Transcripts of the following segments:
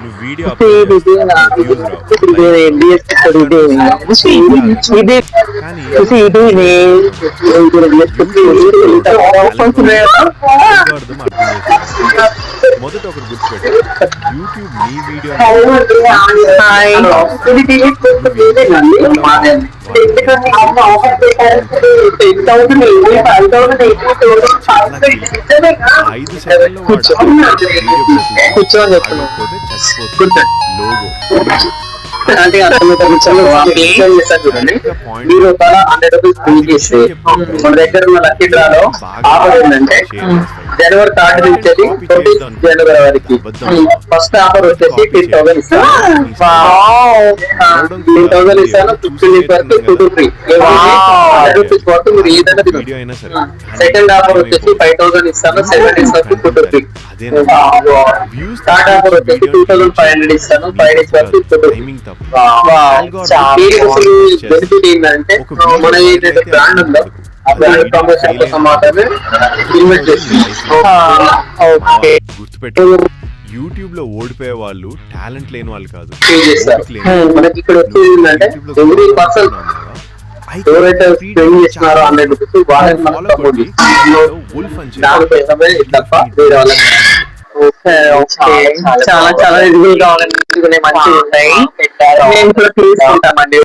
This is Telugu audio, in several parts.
నువ్వు వీడియో అప్లోడ్ వ్యూస్ మొదట ఒకటి గుర్తుపెట్టు, యూట్యూబ్ నీ వీడియో అంటే మీరు ఒక 100 రూపీస్ బిల్ చేస్తే మన దగ్గర ఉన్న లక్కీ డ్రాలో ఆఫర్ ఏంటంటే జనవరి 3 నుంచి 20 జనవరి వరకు ఫస్ట్ ఆఫర్ వచ్చేసి 10,000 ఇస్తాను, 10,000 ఇస్తాను. 15 వరకు 2 ఫ్రీ. 100 రూపీస్ వరకు మీరు ఏదైనా తినొచ్చు. సెకండ్ ఆఫర్ వచ్చేసి 5,000 ఇస్తాను, 7 డేస్ వరకు 2 ఫ్రీ. థర్డ్ ఆఫర్ వచ్చేసి 2,500 ఇస్తాను, 5 డేస్ వరకు 2 ఫ్రీ. బెనిఫిట్ ఏంటంటే మన ఏదైతే బ్రాండ్ ఉందో ఆ బ్రాండ్ ప్రమోషన్ కోసం మాత్రమే ఇన్వెస్ట్ చేస్తుంది. గుర్తుపెట్టు, యూట్యూబ్ లో ఓడిపోయే వాళ్ళు టాలెంట్ లేని వాళ్ళు కాదు. మనకి ఇక్కడ వచ్చేది ఏంటంటే ఎవ్రీ పర్సన్ ఎవరైతే స్పెండ్ చేస్తున్నారో 100 రూపీస్ వాళ్ళకి మనం సపోర్ట్ చేస్తాం. దానికోసమే తప్ప వేరే వాళ్ళకి. చాలా చాలా రివ్యూలు కావాలని మంచిగా ఉంటాయి, మేము కూడా తీసుకుంటామండి.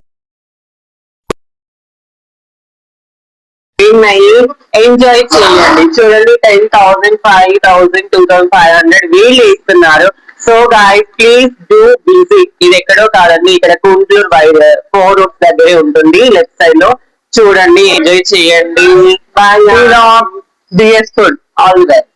ఎంజాయ్ చేయండి. చూడండి 10,000, 5,000, 2,500 వీళ్ళు ఇస్తున్నారు. So guys please do visit. ఇది ఎక్కడో కాదండి, ఇక్కడ కుంట్లూరు వైర్ 4 రూట్స్ దగ్గరే ఉంటుంది, లెఫ్ట్ సైడ్ లో. చూడండి, ఎంజాయ్ చేయండి. Bye. DS food all the best.